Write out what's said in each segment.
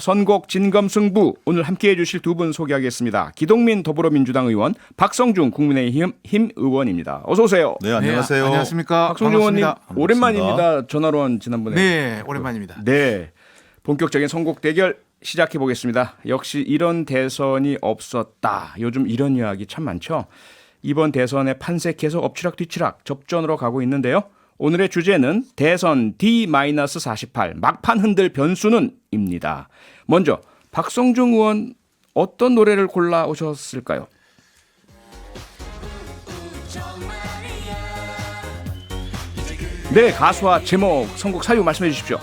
선곡 진검승부 오늘 함께해 주실 두 분 소개하겠습니다. 기동민 더불어민주당 의원, 박성중 국민의힘 의원입니다. 어서 오세요. 네, 안녕하세요. 네, 안녕하십니까. 박성중 의원님 반갑습니다. 오랜만입니다. 전화로 한 지난번에. 네, 오랜만입니다. 네, 본격적인 선곡 대결 시작해 보겠습니다. 역시 이런 대선이 없었다. 요즘 이런 이야기 참 많죠. 이번 대선의 판세 계속 엎치락뒤치락 접전으로 가고 있는데요. 오늘의 주제는 대선 D-48 막판 흔들 변수는입니다. 먼저 박성중 의원 어떤 노래를 골라 오셨을까요? 네, 가수와 제목, 선곡 사유 말씀해 주십시오.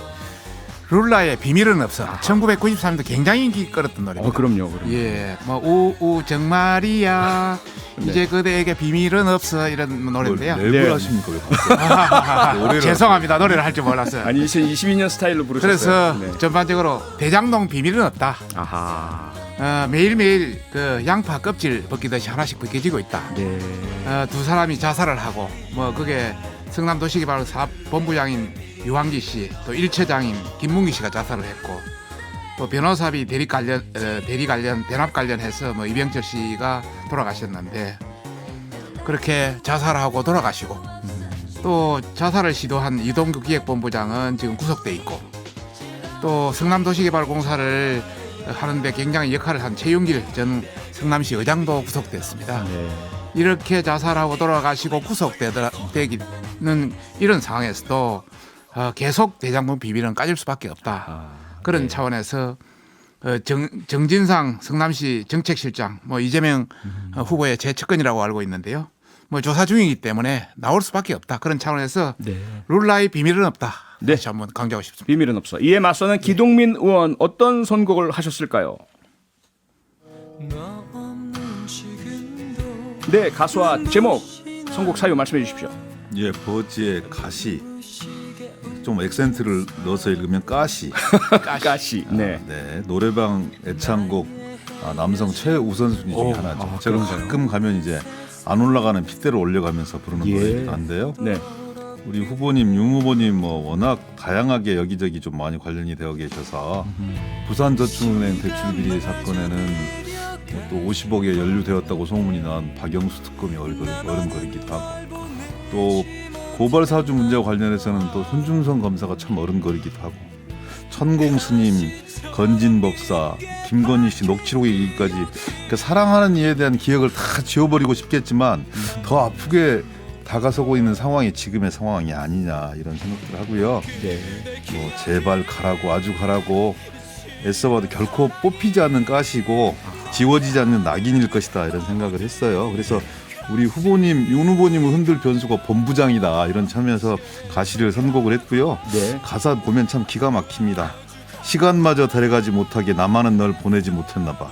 룰라의 비밀은 없어. 1993년도 굉장히 인기 끌었던 노래입니다. 그럼요. 예, 뭐 우우 정말이야. 이제 그대에게 비밀은 없어 이런 노래인데요. 랩을 네. 하십니까? 왜 갑자기? 죄송합니다. 노래를 할 줄 몰랐어요. 아니 2022년 스타일로 부르셨어요. 그래서 전반적으로 대장동 비밀은 없다. 아하. 매일매일 그 양파 껍질 벗기듯이 하나씩 벗겨지고 있다. 네. 두 사람이 자살을 하고 뭐 그게 성남도시개발 사업본부장인 유황기 씨, 또 1처장인 김문기 씨가 자살을 했고 또 변호사비 대납 관련해서 뭐 이병철 씨가 돌아가셨는데 그렇게 자살하고 돌아가시고 또 자살을 시도한 이동규 기획본부장은 지금 구속돼 있고 또 성남도시개발공사를 하는데 굉장히 역할을 한 최윤길 전 성남시 의장도 구속됐습니다. 네. 이렇게 자살하고 돌아가시고 구속되기는 이런 상황에서도 계속 대장동 비밀은 까질 수밖에 없다. 그런 차원에서 정진상 성남시 정책실장 뭐 이재명 후보의 재측근이라고 알고 있는데요. 뭐 조사 중이기 때문에 나올 수밖에 없다. 그런 차원에서 룰라의 비밀은 없다. 네. 다시 한번 강조하고 싶습니다. 비밀은 없어. 이에 맞서는 기동민 의원 어떤 선곡을 하셨을까요? 네, 가수와 제목, 선곡 사유 말씀해 주십시오. 예, 버즈의 가시. 좀 액센트를 넣어서 읽으면 까시. 까시. 네. 네, 노래방 애창곡 남성 최우선순위 중에 하나죠. 제가 가끔 가면 이제 안 올라가는 핏대를 올려가면서 부르는 노래이기도 한데요. 네. 우리 후보님, 윤 후보님 뭐 워낙 다양하게 여기저기 좀 많이 관련이 되어 계셔서 부산저축은행 대출 비리 사건에는 또 50억에 연루되었다고 소문이 난 박영수 특검이 어른거리기도 하고 또 고발 사주 문제와 관련해서는 또 손중성 검사가 참 어른거리기도 하고 천공 스님, 건진 법사, 김건희 씨 녹취록 얘기까지 그러니까 사랑하는 이에 대한 기억을 다 지워버리고 싶겠지만 더 아프게 다가서고 있는 상황이 지금의 상황이 아니냐 이런 생각들 하고요. 네. 뭐 제발 가라고 아주 가라고 애써봐도 결코 뽑히지 않는 가시고 지워지지 않는 낙인일 것이다 이런 생각을 했어요. 그래서 우리 후보님, 윤 후보님을 흔들 변수가 본부장이다 이런 참여에서 가시를 선곡을 했고요. 네. 가사 보면 참 기가 막힙니다. 시간마저 달려가지 못하게 나만은 널 보내지 못했나 봐.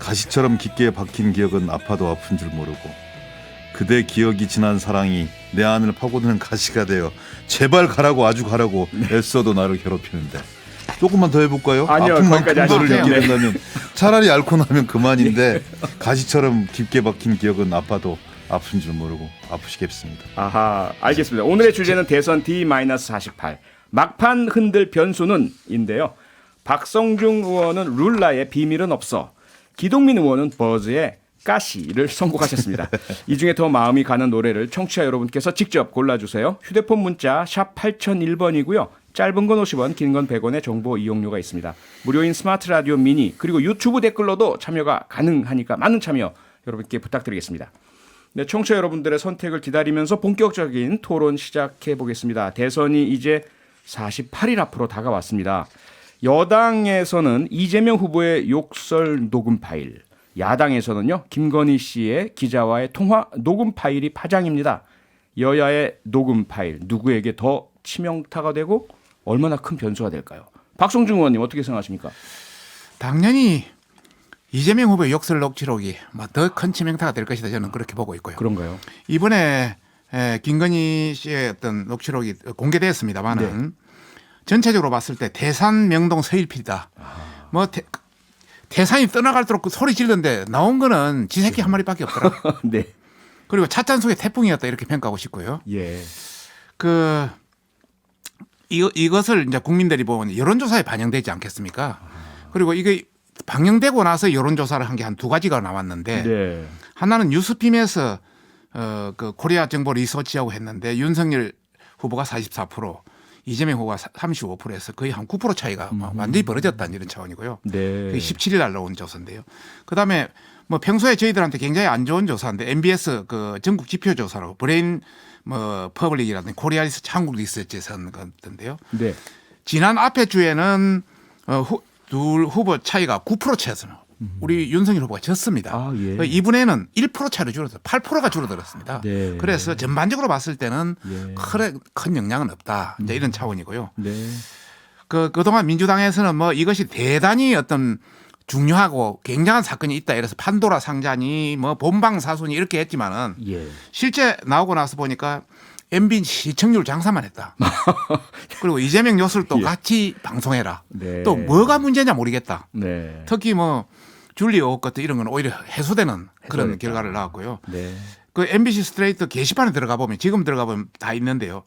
가시처럼 깊게 박힌 기억은 아파도 아픈 줄 모르고 그대 기억이 지난 사랑이 내 안을 파고드는 가시가 되어 제발 가라고 아주 가라고 애써도 나를 괴롭히는데 조금만 더 해볼까요? 아니요, 아픈 만큼 거기까지 너를 하실게요. 느끼는다면 차라리 앓고 나면 그만인데 가시처럼 깊게 박힌 기억은 아파도 아픈 줄 모르고 아프시겠습니다. 아하, 알겠습니다. 오늘의 주제는 대선 D-48 막판 흔들 변수는인데요. 박성중 의원은 룰라의 비밀은 없어, 기동민 의원은 버즈의 까시를 선곡하셨습니다. 이 중에 더 마음이 가는 노래를 청취자 여러분께서 직접 골라주세요. 휴대폰 문자 샵 8001번이고요. 짧은 건 50원, 긴 건 100원의 정보 이용료가 있습니다. 무료인 스마트 라디오 미니 그리고 유튜브 댓글로도 참여가 가능하니까 많은 참여 여러분께 부탁드리겠습니다. 네, 청취자 여러분들의 선택을 기다리면서 본격적인 토론 시작해 보겠습니다. 대선이 이제 48일 앞으로 다가왔습니다. 여당에서는 이재명 후보의 욕설 녹음 파일, 야당에서는요 김건희 씨의 기자와의 통화 녹음 파일이 파장입니다. 여야의 녹음 파일 누구에게 더 치명타가 되고 얼마나 큰 변수가 될까요? 박성중 의원님 어떻게 생각하십니까? 당연히 이재명 후보의 욕설 녹취록이 더 큰 치명타가 될 것이다. 저는 그렇게 보고 있고요. 그런가요? 이번에 김건희 씨의 어떤 녹취록이 공개되었습니다만은 전체적으로 봤을 때 태산 명동 서일필이다. 뭐 태산이 떠나갈수록 그 소리 지르는데 나온 거는 지새끼 한 마리밖에 없더라. 네. 그리고 찻잔 속의 태풍이었다 이렇게 평가하고 싶고요. 예. 이것을 이제 국민들이 보면 여론조사에 반영되지 않겠습니까? 그리고 이게 방영되고 나서 여론조사를 한 게 한 두 가지가 나왔는데 네. 하나는 뉴스핌에서 그 코리아 정보 리서치하고 했는데 윤석열 후보가 44%, 이재명 후보가 35%에서 거의 한 9% 차이가 완전히 벌어졌다는 이런 차원이고요. 네. 그게 17일 날 나온 조사인데요. 그다음에 뭐 평소에 저희들한테 굉장히 안 좋은 조사인데 MBS 그 전국 지표 조사로 브레인 뭐 퍼블릭이라든지 코리아 리서치, 한국 리서치에서 한 건데요. 네. 지난 앞에 주에는 둘 후보 차이가 9% 차였어요. 우리 윤석열 후보가 졌습니다. 아, 예. 이번에는 1% 차로 줄어들었어요. 8%가 줄어들었습니다. 네. 그래서 전반적으로 봤을 때는 예. 큰 영향은 없다. 이제 이런 차원이고요. 네. 그동안 민주당에서는 뭐 이것이 대단히 어떤 중요하고 굉장한 사건이 있다. 이래서 판도라 상자니 뭐 본방사수니 이렇게 했지만은 예. 실제 나오고 나서 보니까 MB 시청률 장사만 했다. 그리고 이재명 요술도 예. 같이 방송해라. 네. 또 뭐가 문제냐 모르겠다. 네. 특히 뭐 줄리 오업 같은 이런 건 오히려 해소되는 그런 해소됐다. 결과를 나왔고요. 네. 그 MBC 스트레이트 게시판에 들어가 보면 지금 들어가 보면 다 있는데요.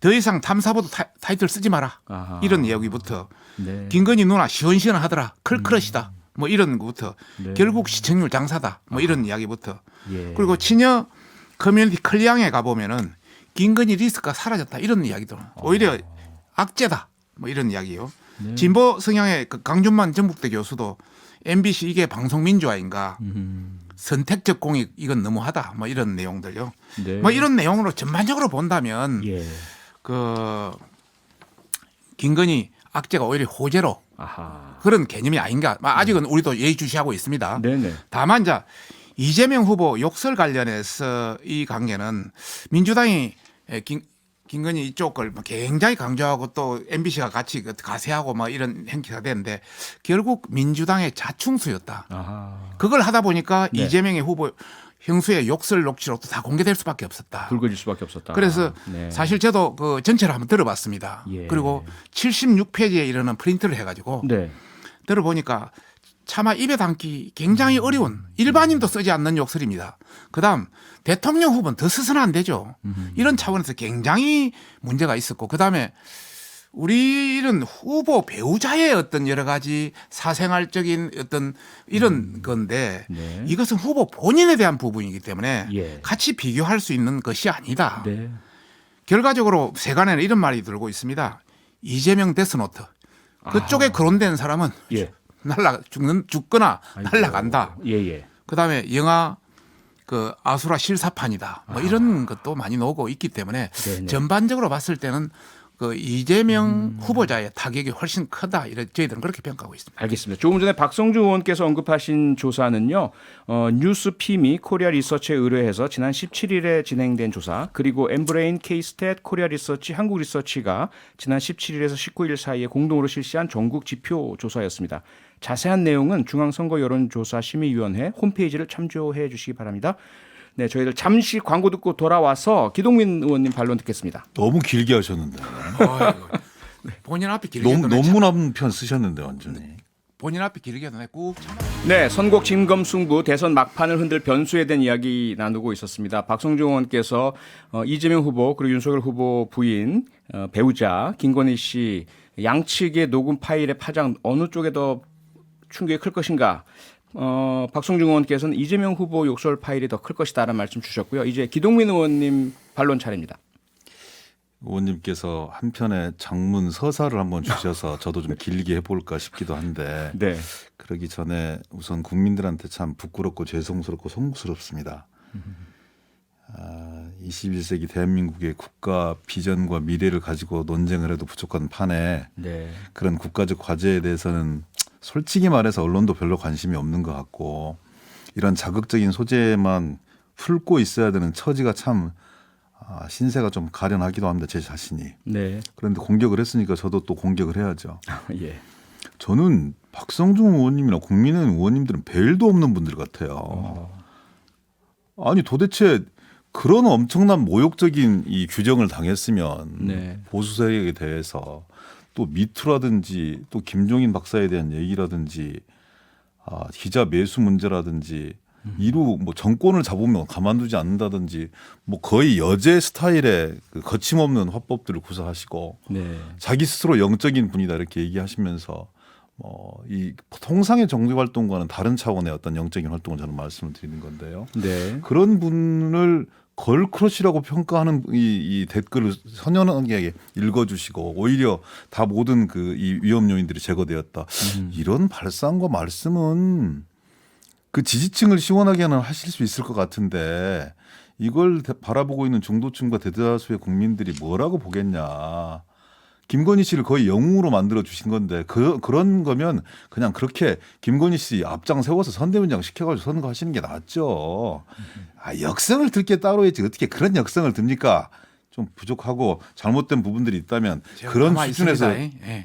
더 이상 탐사보도 타이틀 쓰지 마라. 아하. 이런 이야기부터 네. 김건희 누나 시원시원하더라. 클크러시다. 뭐 이런 것부터 네. 결국 시청률 장사다. 뭐 이런 이야기부터 예. 그리고 친여 커뮤니티 클리앙에 가 보면은 김건희 리스크가 사라졌다. 이런 이야기도 오히려 악재다. 뭐 이런 이야기요. 네. 진보 성향의 그 강준만 전북대 교수도 MBC 이게 방송 민주화인가? 선택적 공익 이건 너무하다. 뭐 이런 내용들요. 네. 뭐 이런 내용으로 전반적으로 본다면 예. 그 김건희 악재가 오히려 호재로 아하. 그런 개념이 아닌가. 아직은 우리도 예의주시하고 있습니다. 네네. 다만 자 이재명 후보 욕설 관련해서 이 관계는 민주당이 김건희 이쪽을 굉장히 강조하고 또 MBC가 같이 가세하고 뭐 이런 행태가 되는데 결국 민주당의 자충수였다. 아하. 그걸 하다 보니까 네. 이재명의 후보 형수의 욕설 녹취록도 다 공개될 수밖에 없었다. 붉어질 수밖에 없었다. 그래서 네. 사실 저도 그 전체를 한번 들어봤습니다. 예. 그리고 76페이지에 이르는 프린트를 해가지고 네. 들어보니까 차마 입에 담기 굉장히 어려운 일반인도 쓰지 않는 욕설입니다. 그다음 대통령 후보는 더 쓰서는 안 되죠. 이런 차원에서 굉장히 문제가 있었고 그다음에 우리는 후보 배우자의 어떤 여러 가지 사생활적인 어떤 이런 건데 네. 이것은 후보 본인에 대한 부분이기 때문에 예. 같이 비교할 수 있는 것이 아니다. 네. 결과적으로 세간에는 이런 말이 들고 있습니다. 이재명 데스노트. 그쪽에 거론된 사람은 예. 죽거나 아이고. 날라간다. 예예. 그다음에 영화 그 아수라 실사판이다. 뭐 이런 것도 많이 나오고 있기 때문에 네네. 전반적으로 봤을 때는 그 이재명 후보자의 타격이 훨씬 크다. 이런 저희들은 그렇게 평가하고 있습니다. 알겠습니다. 조금 전에 박성주 의원께서 언급하신 조사는요. 뉴스핌이 코리아 리서치에 의뢰해서 지난 17일에 진행된 조사 그리고 엠브레인, K스탯, 코리아 리서치, 한국 리서치가 지난 17일에서 19일 사이에 공동으로 실시한 전국 지표 조사였습니다. 자세한 내용은 중앙선거여론조사심의위원회 홈페이지를 참조해 주시기 바랍니다. 네, 저희들 잠시 광고 듣고 돌아와서 기동민 의원님 반론 듣겠습니다. 너무 길게 하셨는데. 본인 앞에 길게 해도 논문 한 편 쓰셨는데 완전히. 본인 앞에 길게 해도 꾹 참아. 네, 선곡 진검승부 대선 막판을 흔들 변수에 대한 이야기 나누고 있었습니다. 박성중 의원께서 이재명 후보 그리고 윤석열 후보 부인 배우자 김건희 씨 양측의 녹음 파일의 파장 어느 쪽에 더 충격이 클 것인가? 박성중 의원께서는 이재명 후보 욕설 파일이 더 클 것이다라는 말씀 주셨고요. 이제 기동민 의원님 반론 차례입니다. 의원님께서 한편의 장문 서사를 한번 주셔서 저도 좀 길게 해볼까 싶기도 한데 네. 그러기 전에 우선 국민들한테 참 부끄럽고 죄송스럽고 송구스럽습니다. 21세기 대한민국의 국가 비전과 미래를 가지고 논쟁을 해도 부족한 판에 네. 그런 국가적 과제에 대해서는 솔직히 말해서 언론도 별로 관심이 없는 것 같고 이런 자극적인 소재만 훑고 있어야 되는 처지가 참 신세가 좀 가련하기도 합니다. 제 자신이. 네. 그런데 공격을 했으니까 저도 또 공격을 해야죠. 예. 저는 박성중 의원님이나 국민의힘 의원님들은 벨도 없는 분들 같아요. 아니 도대체 그런 엄청난 모욕적인 이 규정을 당했으면 네. 보수 세력에 대해서 또 미투라든지 또 김종인 박사에 대한 얘기라든지 기자 매수 문제라든지 이루 뭐 정권을 잡으면 가만두지 않는다든지 뭐 거의 여제 스타일의 그 거침없는 화법들을 구사하시고 네. 자기 스스로 영적인 분이다 이렇게 얘기하시면서 이 통상의 정치 활동과는 다른 차원의 어떤 영적인 활동을 저는 말씀을 드리는 건데요. 네. 그런 분을 걸크러쉬라고 평가하는 이 댓글을 선연하게 읽어주시고 오히려 다 모든 그 이 위험 요인들이 제거되었다. 이런 발상과 말씀은 그 지지층을 시원하게는 하실 수 있을 것 같은데 이걸 바라보고 있는 중도층과 대다수의 국민들이 뭐라고 보겠냐. 김건희 씨를 거의 영웅으로 만들어 주신 건데 그런 거면 그냥 그렇게 김건희 씨 앞장 세워서 선대위원장 시켜가지고 선거하시는 게 낫죠. 역성을 들 게 따로 있지 어떻게 그런 역성을 듭니까? 좀 부족하고 잘못된 부분들이 있다면 그런 수준에서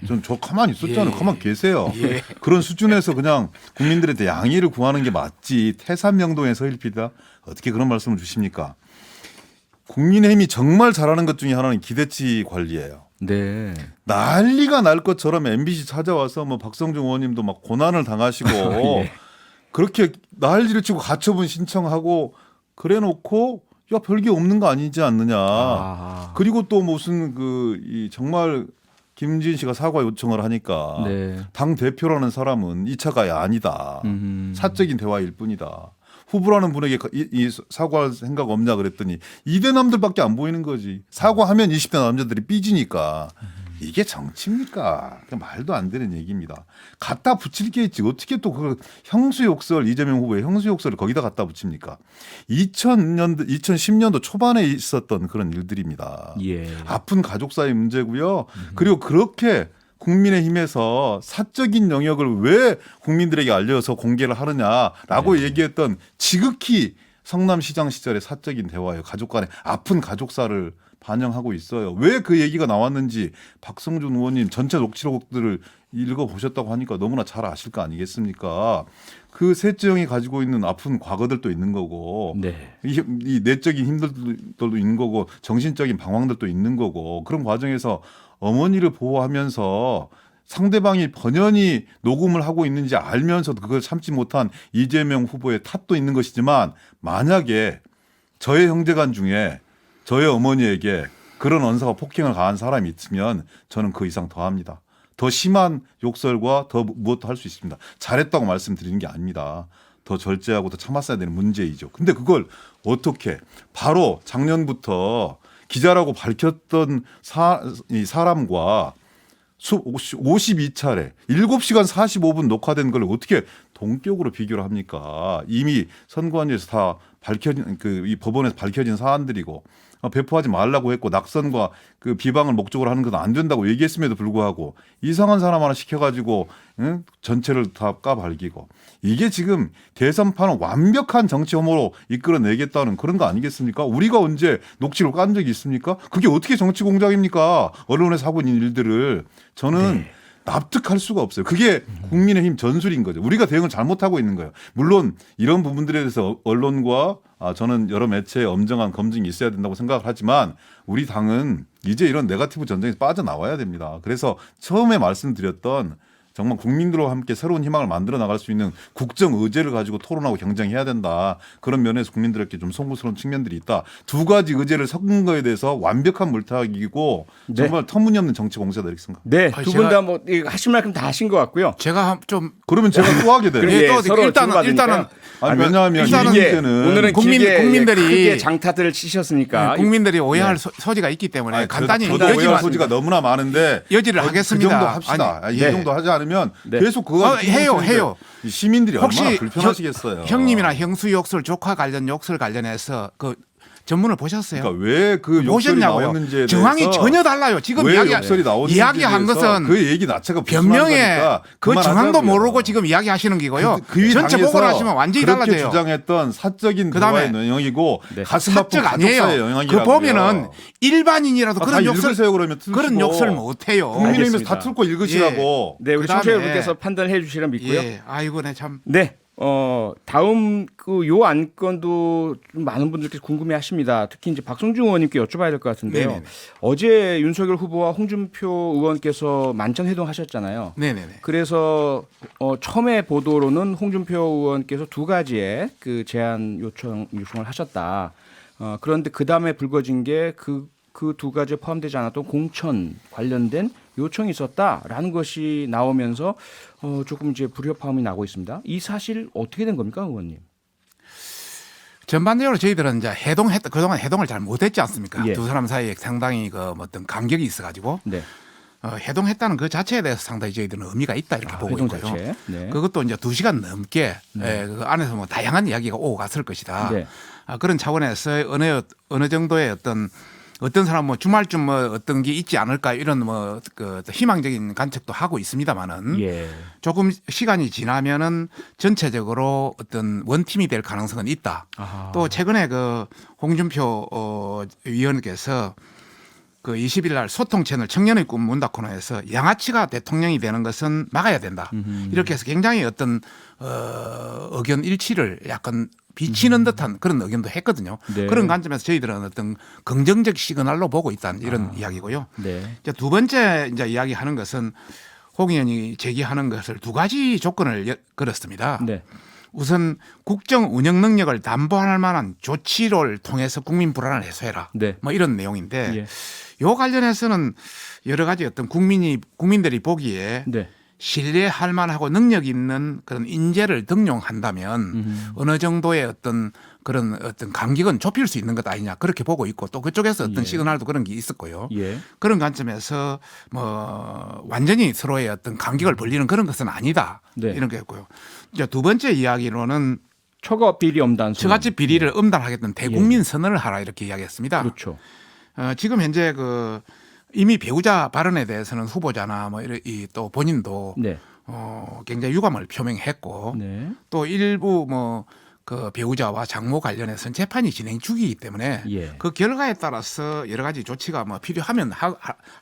좀 저 가만히 있었잖아요. 가만히 계세요. 그런 수준에서 그냥 국민들한테 양해를 구하는 게 맞지. 태산명동에 서일피다 어떻게 그런 말씀을 주십니까? 국민의힘이 정말 잘하는 것 중에 하나는 기대치 관리예요. 네. 난리가 날 것처럼 MBC 찾아와서 뭐 박성중 의원님도 막 고난을 당하시고 예. 그렇게 난리를 치고 가처분 신청하고 그래놓고 야 별게 없는 거 아니지 않느냐. 그리고 또 무슨 이 정말 김지은 씨가 사과 요청을 하니까 네. 당 대표라는 사람은 2차가 아니다. 사적인 대화일 뿐이다. 후보라는 분에게 이 사과할 생각 없냐 그랬더니 2대 남들밖에 안 보이는 거지. 사과하면 20대 남자들이 삐지니까. 이게 정치입니까? 말도 안 되는 얘기입니다. 갖다 붙일 게 있지. 어떻게 또 그 형수욕설 이재명 후보의 형수욕설을 거기다 갖다 붙입니까? 2010년도 초반에 있었던 그런 일들입니다. 예. 아픈 가족 사이 문제고요. 그리고 그렇게 국민의힘에서 사적인 영역을 왜 국민들에게 알려서 공개를 하느냐라고 얘기했던 지극히 성남시장 시절의 사적인 대화예요. 가족 간의 아픈 가족사를 반영하고 있어요. 왜 그 얘기가 나왔는지 박성준 의원님 전체 녹취록들을 읽어보셨다고 하니까 너무나 잘 아실 거 아니겠습니까? 그 셋째 형이 가지고 있는 아픈 과거들도 있는 거고 네. 이 내적인 힘들도 있는 거고 정신적인 방황들도 있는 거고 그런 과정에서 어머니를 보호하면서 상대방이 번연히 녹음을 하고 있는지 알면서도 그걸 참지 못한 이재명 후보의 탓도 있는 것이지만 만약에 저의 형제간 중에 저의 어머니에게 그런 언사와 폭행을 가한 사람이 있으면 저는 그 이상 더 합니다. 더 심한 욕설과 더 무엇도 할 수 있습니다. 잘했다고 말씀드리는 게 아닙니다. 더 절제하고 더 참았어야 되는 문제이죠. 근데 그걸 어떻게 바로 작년부터 기자라고 밝혔던 사람과 52차례 7시간 45분 녹화된 걸 어떻게 동격으로 비교를 합니까? 이미 선관위에서 다 밝혀진 이 법원에서 밝혀진 사안들이고 배포하지 말라고 했고 낙선과 그 비방을 목적으로 하는 건 안 된다고 얘기했음에도 불구하고 이상한 사람 하나 시켜가지고 전체를 다 까발기고 이게 지금 대선판을 완벽한 정치 혐오로 이끌어내겠다는 그런 거 아니겠습니까? 우리가 언제 녹취를 깐 적이 있습니까? 그게 어떻게 정치 공작입니까? 언론에서 하고 있는 일들을 저는 납득할 수가 없어요. 그게 국민의힘 전술인 거죠. 우리가 대응을 잘못하고 있는 거예요. 물론 이런 부분들에 대해서 언론과 저는 여러 매체의 엄정한 검증이 있어야 된다고 생각을 하지만 우리 당은 이제 이런 네거티브 전쟁에서 빠져나와야 됩니다. 그래서 처음에 말씀드렸던 정말 국민들과 함께 새로운 희망을 만들어 나갈 수 있는 국정 의제를 가지고 토론하고 경쟁해야 된다. 그런 면에서 국민들에게 좀 송구스러운 측면들이 있다. 두 가지 의제를 섞은 거에 대해서 완벽한 물타기이고 정말 터무니없는 정치 공세다 이렇게 생각합니다. 네, 두 분 다 뭐 하실 만큼 다 하신 것 같고요. 제가 좀 그러면 제가 또 하게 돼요. 예, 또 서로 일단은 주고받으니까요. 아니, 왜냐하면 일단은 이제는 오늘은 국민들이 크게 장타들을 치셨으니까 국민들이 오해할 소지가 있기 때문에 간단히 저도 오해할 여지만 소지가 너무나 많은데 여지를 하겠습니다. 그 정도 합시다. 이 네. 정도 하지 않으면 네. 계속 그거 해요. 시민들이 혹시 얼마나 불편하시겠어요. 형님이나 형수 욕설, 조카 관련 욕설 관련해서 그 전문을 보셨어요? 그러니까 왜 그 욕설이 보셨냐고요? 나오는지에 정황이 대해서 전혀 달라요. 지금 왜 욕설이 나오는지에 이야기한 대해서 것은 그 얘기 자체가 변명에 그 정황도 그만하자고요. 모르고 지금 이야기하시는 기고요. 그 전체 당에서 보고를 하시면 완전히 그렇게 달라져요. 주장했던 사적인 그다음에 대화의 영역이고 네. 가슴 아픈 사적 가족사의 아니에요. 영역이라고요. 그 보면은 일반인이라도 다 그런 욕설 읽으세요 그러면 틀시고. 그런 욕설 못 해요. 국민의힘에서 알겠습니다. 다 틀고 읽으시라고. 네, 우리 그다음에- 청취자분께서 판단해 주시라 믿고요. 예, 아이고 네 참. 네. 다음 요 안건도 좀 많은 분들께서 궁금해하십니다. 특히 이제 박성중 의원님께 여쭤봐야 될 것 같은데요. 네네네. 어제 윤석열 후보와 홍준표 의원께서 만찬 회동하셨잖아요. 네네네. 그래서 처음에 보도로는 홍준표 의원께서 두 가지의 그 제안 요청을 하셨다. 그런데 그 다음에 불거진 게 그 두 가지에 포함되지 않았던 공천 관련된 요청이 있었다라는 것이 나오면서 조금 이제 불협화음이 나고 있습니다. 이 사실 어떻게 된 겁니까, 의원님? 전반적으로 저희들은 이제 그동안 해동을 잘 못했지 않습니까? 예. 두 사람 사이에 상당히 어떤 간격이 있어가지고 네. 해동했다는 그 자체에 대해서 상당히 저희들은 의미가 있다 이렇게 보고 회동 있고요. 자체. 네. 그것도 이제 2시간 넘게 그 안에서 뭐 다양한 이야기가 오고 갔을 것이다. 네. 그런 차원에서 어느 정도의 어떤 사람 뭐 주말쯤 뭐 어떤 게 있지 않을까 이런 그 희망적인 관측도 하고 있습니다만은 예. 조금 시간이 지나면은 전체적으로 어떤 원팀이 될 가능성은 있다. 아하. 또 최근에 그 홍준표 위원께서 그 20일 날 소통 채널 청년의 꿈 문다 코너에서 양아치가 대통령이 되는 것은 막아야 된다. 이렇게 해서 굉장히 어떤 의견 일치를 약간 비치는 듯한 그런 의견도 했거든요. 네. 그런 관점에서 저희들은 어떤 긍정적 시그널로 보고 있다는 이런 이야기고요. 네. 이제 두 번째 이제 이야기하는 것은 홍 의원이 제기하는 것을 두 가지 조건을 걸었습니다. 네. 우선 국정 운영 능력을 담보할 만한 조치를 통해서 국민 불안을 해소해라. 네. 뭐 이런 내용인데 예. 요 관련해서는 여러 가지 어떤 국민들이 보기에 네. 신뢰할 만하고 능력 있는 그런 인재를 등용한다면 어느 정도의 어떤 그런 어떤 간격은 좁힐 수 있는 것 아니냐 그렇게 보고 있고 또 그쪽에서 어떤 예. 시그널도 그런 게 있었고요. 예. 그런 관점에서 뭐 완전히 서로의 어떤 간격을 벌리는 그런 것은 아니다. 네. 이런 거였고요. 이제 두 번째 이야기로는 처가 비리 엄단. 처갓집 비리를 엄단하겠다는 대국민 선언을 하라 이렇게 이야기했습니다. 그렇죠. 지금 현재 이미 배우자 발언에 대해서는 후보자나 또 본인도 네. 굉장히 유감을 표명했고 네. 또 일부 그 배우자와 장모 관련해서는 재판이 진행 중이기 때문에 예. 그 결과에 따라서 여러 가지 조치가 필요하면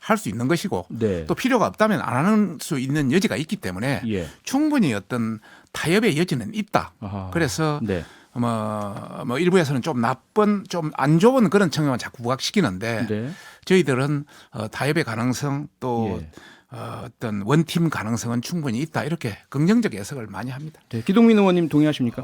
할 수 있는 것이고 네. 또 필요가 없다면 안 하는 수 있는 여지가 있기 때문에 예. 충분히 어떤 타협의 여지는 있다. 아하. 그래서 네. 뭐 일부에서는 좀 나쁜 좀 안 좋은 그런 측면을 자꾸 부각시키는데 네. 저희들은 타협의 가능성 또 예. 어떤 원팀 가능성은 충분히 있다 이렇게 긍정적 해석을 많이 합니다. 네. 기동민 의원님 동의하십니까?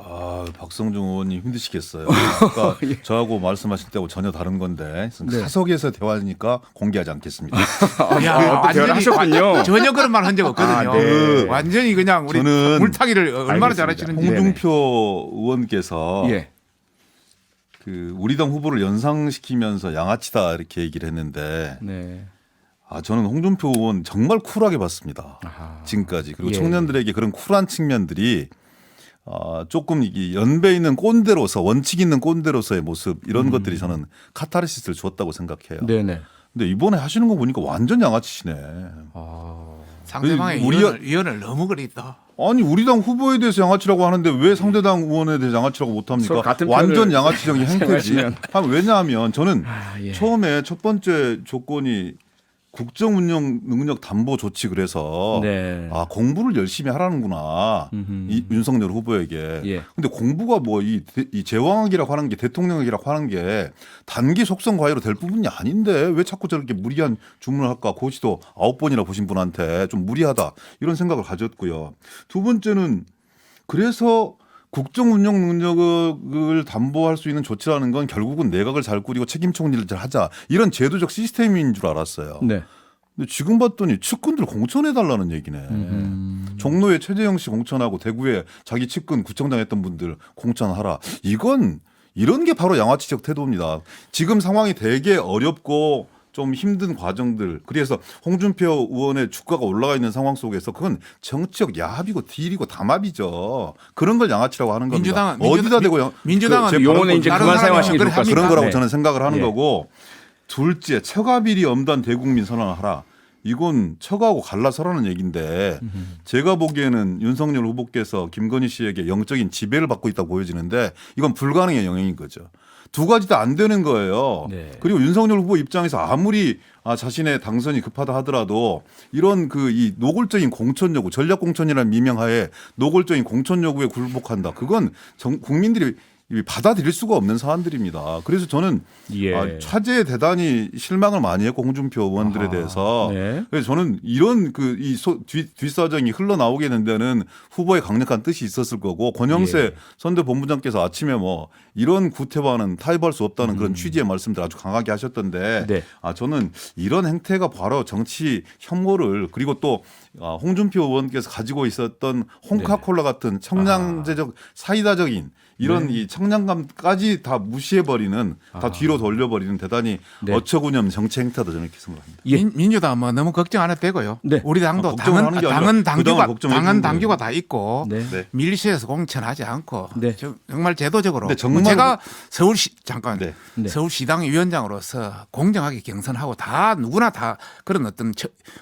박성중 의원님 힘드시겠어요. 그러니까 저하고 말씀하실 때하고 전혀 다른 건데 네. 사석에서 대화하니까 공개하지 않겠습니다. 또 대화를 하셨군요. 전혀 그런 말 한 적 없거든요. 아, 네. 완전히 그냥 우리 저는 물타기를 얼마나 알겠습니다. 잘하시는지. 홍준표 의원께서 예. 그 우리 당 후보를 연상시키면서 양아치다 이렇게 얘기를 했는데 네. 저는 홍준표 의원 정말 쿨하게 봤습니다. 아하. 지금까지. 그리고 예. 청년들에게 그런 쿨한 측면들이 조금 이게 연배 있는 꼰대로서 원칙 있는 꼰대로서의 모습 이런 것들이 저는 카타르시스를 주었다고 생각해요. 네네. 근데 이번에 하시는 거 보니까 완전 양아치시네. 상대방의 우리- 위원을 너무 그랬다. 아니 우리 당 후보에 대해서 양아치라고 하는데 왜 상대당 의원에 대해서 양아치라고 서로 못합니까? 같은 완전 편을 양아치적인 행태지. 생각하시면. 왜냐하면 저는 예. 처음에 첫 번째 조건이 국정 운영 능력 담보 조치 그래서 네. 공부를 열심히 하라는구나 이 윤석열 후보에게. 예. 근데 공부가 뭐 이 제왕학이라고 하는 게 대통령학이라고 하는 게 단기 속성 과외로 될 부분이 아닌데 왜 자꾸 저렇게 무리한 주문을 할까? 고시도 9번이나 보신 분한테 좀 무리하다 이런 생각을 가졌고요. 두 번째는 그래서 국정 운영 능력을 담보할 수 있는 조치라는 건 결국은 내각을 잘 꾸리고 책임 총리를 잘 하자 이런 제도적 시스템인 줄 알았어요. 네. 근데 지금 봤더니 측근들 공천해 달라는 얘기네. 종로에 최재형 씨 공천하고 대구에 자기 측근 구청장 했던 분들 공천하라. 이런 게 바로 양아치적 태도입니다. 지금 상황이 되게 어렵고 좀 힘든 과정들. 그래서 홍준표 의원의 주가가 올라가 있는 상황 속에서 그건 정치적 야합이고 딜이고 담합이죠. 그런 걸 양아치라고 하는 겁니다. 어디다 대고 민주당은 제 용어는 이제 다른 그만 사람이 사용하시는 게 좋을 것 같습니다. 그런 거라고 네. 저는 생각을 하는 예. 거고 둘째 처가비리 엄단 대국민 선언을 하라. 이건 처가하고 갈라서라는 얘기인데 제가 보기에는 윤석열 후보께서 김건희 씨에게 영적인 지배를 받고 있다고 보여지는데 이건 불가능의 영역인 거죠. 두 가지 다 안 되는 거예요. 네. 그리고 윤석열 후보 입장에서 아무리 자신의 당선이 급하다 하더라도 이런 이 노골적인 공천 요구, 전략 공천이라는 미명하에 노골적인 공천 요구에 굴복한다. 그건 국민들이 받아들일 수가 없는 사안들입니다. 그래서 저는 예. 차제에 대단히 실망을 많이 했고 홍준표 의원들에 대해서 네. 그래서 저는 이런 뒷사정이 흘러나오게 된 데는 후보의 강력한 뜻이 있었을 거고 권영세 예. 선대본부장께서 아침에 뭐 이런 구태방은 타협할 수 없다는 그런 취지의 말씀들 아주 강하게 하셨던데 네. 저는 이런 행태가 바로 정치 혐오를 그리고 또 홍준표 의원께서 가지고 있었던 홍카콜라 같은 청량제적 사이다적인 이런 이 청량감까지 다 무시해버리는 다 뒤로 돌려버리는 대단히 네. 어처구니없는 정치 행태다 저는 이렇게 생각합니다. 예. 민주당 뭐 너무 걱정 안 해도 되고요. 네. 우리 당도 걱정하는 게 아니라 당은 그 당규가 당을 다 있고 네. 네. 밀시에서 공천하지 않고 네. 정말 제도적으로 근데 정말 제가 네. 네. 서울시당 위원장으로서 공정하게 경선하고 다 누구나 다 그런 어떤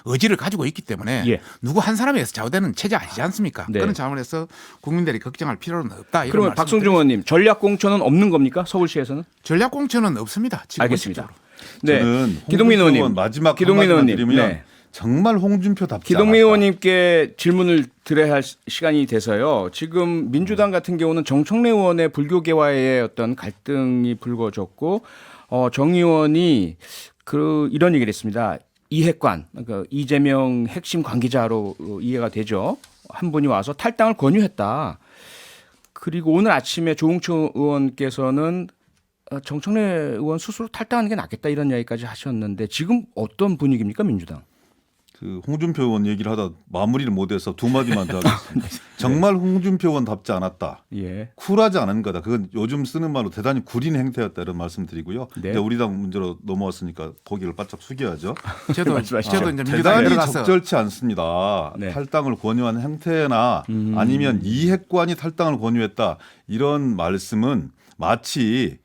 의지를 가지고 있기 때문에 예. 누구 한 사람에 서 좌우되는 체제 아니지 않습니까? 네. 그런 차원에서 국민들이 걱정할 필요는 없다. 이런 그러면 말씀을 박성중 의원님 전략 공천은 없는 겁니까? 서울시에서는? 전략 공천은 없습니다. 지금 알겠습니다. 원칙적으로. 네. 저는 기동민 홍준표 의원님 의원 마지막 기동민 한마디만 의원님. 드리면 네. 정말 홍준표답지 기동민 않았다. 의원님께 질문을 드려야 할 시간이 돼서요. 지금 민주당 같은 경우는 정청래 의원의 불교계와의 어떤 갈등이 불거졌고 정 의원이 이런 얘기를 했습니다. 이핵관, 그러니까 이재명 핵심 관계자로 이해가 되죠. 한 분이 와서 탈당을 권유했다. 그리고 오늘 아침에 조홍천 의원께서는 정청래 의원 스스로 탈당하는 게 낫겠다 이런 이야기까지 하셨는데 지금 어떤 분위기입니까 민주당? 그 홍준표 의원 얘기를 하다 마무리를 못해서 두 마디만 더 하겠습니다. 정말 홍준표 의원답지 않았다. 예. 쿨하지 않은 거다. 그건 요즘 쓰는 말로 대단히 구린 행태였다 이런 말씀드리고요. 네. 이제 우리 당 문제로 넘어왔으니까 고개를 바짝 숙여야죠. 저도 말씀하시죠. 이제 민주당에 대단히 들어가서 적절치 않습니다. 네. 탈당을 권유한 행태나 아니면 이핵관이 탈당을 권유했다 이런 말씀은 마치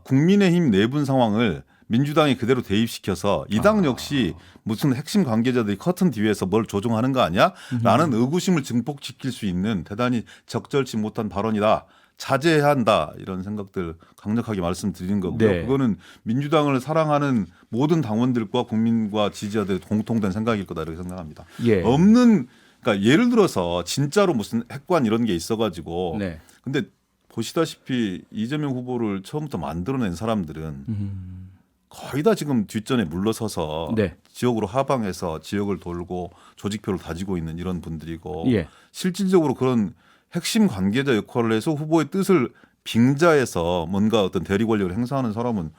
국민의힘 내분 상황을 민주당이 그대로 대입시켜서 이 당 역시 무슨 핵심 관계자들이 커튼 뒤에서 뭘 조종하는 거 아니야? 라는 의구심을 증폭시킬 수 있는 대단히 적절치 못한 발언이다. 자제해야 한다. 이런 생각들 강력하게 말씀드리는 거고요. 네. 그거는 민주당을 사랑하는 모든 당원들과 국민과 지지자들의 공통된 생각일 거다 이렇게 생각합니다. 예. 그러니까 예를 들어서 진짜로 무슨 핵관 이런 게 있어가지고 네. 근데 보시다시피 이재명 후보를 처음부터 만들어낸 사람들은 거의 다 지금 뒷전에 물러서서 네. 지역으로 하방해서 지역을 돌고 조직표를 다지고 있는 이런 분들이고 예. 실질적으로 그런 핵심 관계자 역할을 해서 후보의 뜻을 빙자해서 뭔가 어떤 대리 권력을 행사하는 사람은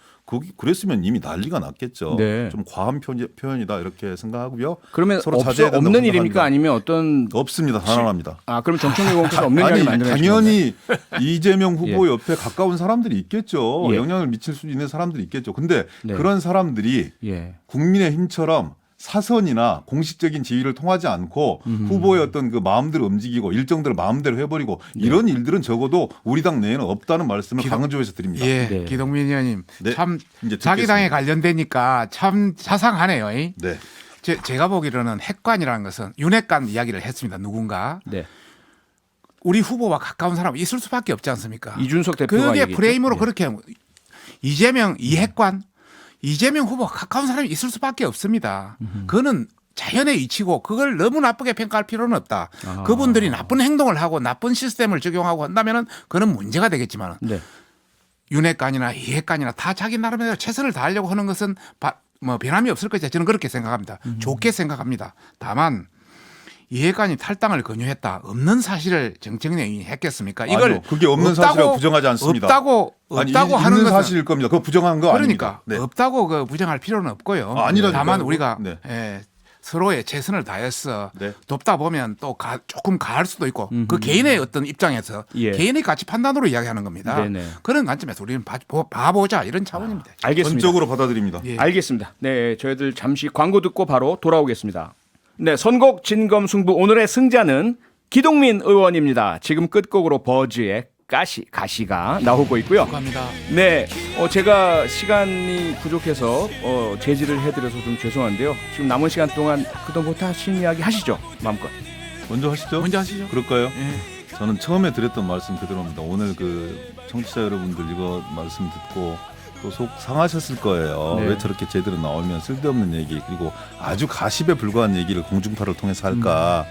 그랬으면 이미 난리가 났겠죠. 네. 좀 과한 표현이다 이렇게 생각하고요. 그러면 서로 자제해야 된다고 없는 생각합니다. 일입니까? 아니면 어떤 없습니다. 단언합니다. 그럼 정청래 의원께서 없는 아니 이야기 만들어내신 당연히 이재명 후보 옆에 가까운 사람들이 있겠죠. 예. 영향을 미칠 수 있는 사람들이 있겠죠. 근데 네. 그런 사람들이 예. 국민의힘처럼 사선이나 공식적인 지위를 통하지 않고 후보의 어떤 그 마음대로 움직이고 일정대로 마음대로 해버리고 이런 일들은 적어도 우리 당 내에는 없다는 말씀을 강조해서 드립니다. 예, 네. 기동민 의원님 네, 참 이제 자기 듣겠습니다. 당에 관련되니까 참 자상하네요. 이. 네. 제가 보기로는 핵관이라는 것은 윤핵관 이야기를 했습니다. 누군가 네. 우리 후보와 가까운 사람이 있을 수밖에 없지 않습니까? 이준석 대표가 그게 얘기했죠. 프레임으로 예. 그렇게 이재명 이핵관 이재명 후보와 가까운 사람이 있을 수밖에 없습니다. 그거는 자연의 이치고 그걸 너무 나쁘게 평가할 필요는 없다. 그분들이 나쁜 행동을 하고 나쁜 시스템을 적용하고 한다면은 그는 문제가 되겠지만 네. 윤핵관이나 이핵관이나 다 자기 나름대로 최선을 다하려고 하는 것은 뭐 변함이 없을 것이다. 저는 그렇게 생각합니다. 좋게 생각합니다. 다만 이핵관이 탈당을 권유했다. 없는 사실을 정청래이 했겠습니까? 이걸 아니요, 그게 없는 사실이라고 부정하지 않습니다. 없다고 아니, 하는 있는 것은 사실일 겁니다. 그거 부정한 거 그러니까 아닙니다. 네. 없다고 그 부정할 필요는 없고요. 아니라니까요. 다만 우리가 네. 서로의 최선을 다해서 네. 돕다 보면 또 조금 가할 수도 있고 그 개인의 어떤 입장에서 예. 개인의 가치 판단으로 이야기하는 겁니다. 네네. 그런 관점에서 우리는 봐보자 이런 차원입니다. 알겠습니다. 전적으로 받아들입니다. 예. 알겠습니다. 네, 저희들 잠시 광고 듣고 바로 돌아오겠습니다. 네, 선곡 진검승부 오늘의 승자는 기동민 의원입니다. 지금 끝곡으로 버즈의 가시가 나오고 있고요. 축하합니다. 네, 제가 시간이 부족해서 제지를 해드려서 좀 죄송한데요. 지금 남은 시간 동안 그동안 못하신 이야기 하시죠, 마음껏. 먼저 하시죠. 먼저 하시죠. 그럴까요? 예. 저는 처음에 드렸던 말씀 그대로입니다. 오늘 그 청취자 여러분들 이거 말씀 듣고 또 속 상하셨을 거예요. 네. 왜 저렇게 제대로 나오면 쓸데없는 얘기 그리고 아주 가십에 불과한 얘기를 공중파를 통해서 할까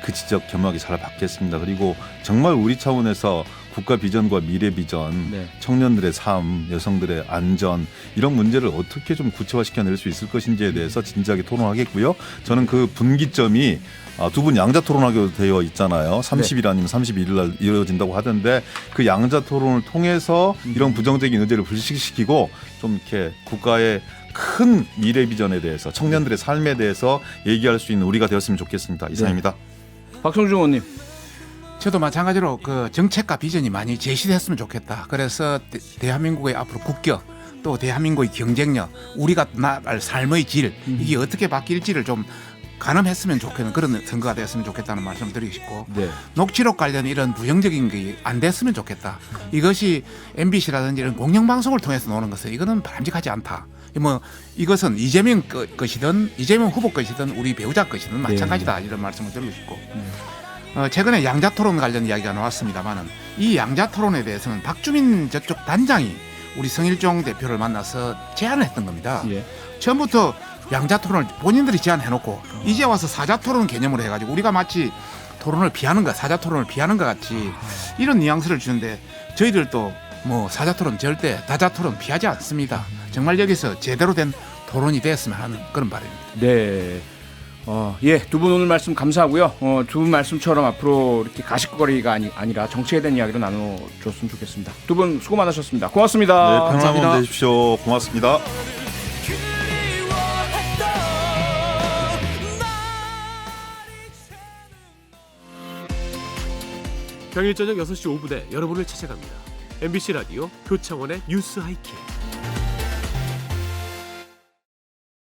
그 지적 겸하게 잘 받겠습니다. 그리고 정말 우리 차원에서 국가 비전과 미래 비전, 네. 청년들의 삶, 여성들의 안전 이런 문제를 어떻게 좀 구체화시켜낼 수 있을 것인지에 대해서 진지하게 토론하겠고요. 저는 그 분기점이 두 분 양자 토론하기로 되어 있잖아요. 30일 아니면 31일 날 이루어진다고 하던데 그 양자 토론을 통해서 이런 부정적인 의제를 불식시키고 좀 이렇게 국가의 큰 미래 비전에 대해서 청년들의 삶에 대해서 얘기할 수 있는 우리가 되었으면 좋겠습니다. 이상입니다. 박성중 의원님. 저도 마찬가지로 그 정책과 비전이 많이 제시됐으면 좋겠다. 그래서 대한민국의 앞으로 국격 또 대한민국의 경쟁력, 우리가 나갈 삶의 질 이게 어떻게 바뀔지를 좀 가늠했으면 좋겠는 그런 선거가 됐으면 좋겠다는 말씀을 드리고 싶고 네. 녹취록 관련 이런 부정적인 게 안 됐으면 좋겠다. 이것이 MBC라든지 이런 공영방송을 통해서 나오는 것은 이거는 바람직하지 않다. 뭐 이것은 이재명 것이든 이재명 후보 것이든 우리 배우자 것이든 마찬가지다 이런 말씀을 드리고 싶고 최근에 양자토론 관련 이야기가 나왔습니다만은 이 양자토론에 대해서는 박주민 저쪽 단장이 우리 성일종 대표를 만나서 제안을 했던 겁니다. 예. 처음부터 양자토론을 본인들이 제안해놓고 이제 와서 사자토론 개념으로 해가지고 우리가 마치 토론을 피하는 것, 사자토론을 피하는 것 같이 이런 뉘앙스를 주는데 저희들도 뭐 사자토론 절대 다자토론 피하지 않습니다. 정말 여기서 제대로 된 토론이 되었으면 하는 그런 바람입니다. 네. 예, 두 분 오늘 말씀 감사하고요. 두 분 말씀처럼 앞으로 이렇게 가십거리가 아니라 정치에 대한 이야기로 나눠줬으면 좋겠습니다. 두 분 수고 많으셨습니다. 고맙습니다. 네, 편안한 감사합니다. 밤 되십시오. 고맙습니다. 평일 저녁 6시 5분에 여러분을 찾아갑니다. MBC 라디오 표창원의 뉴스 하이킥.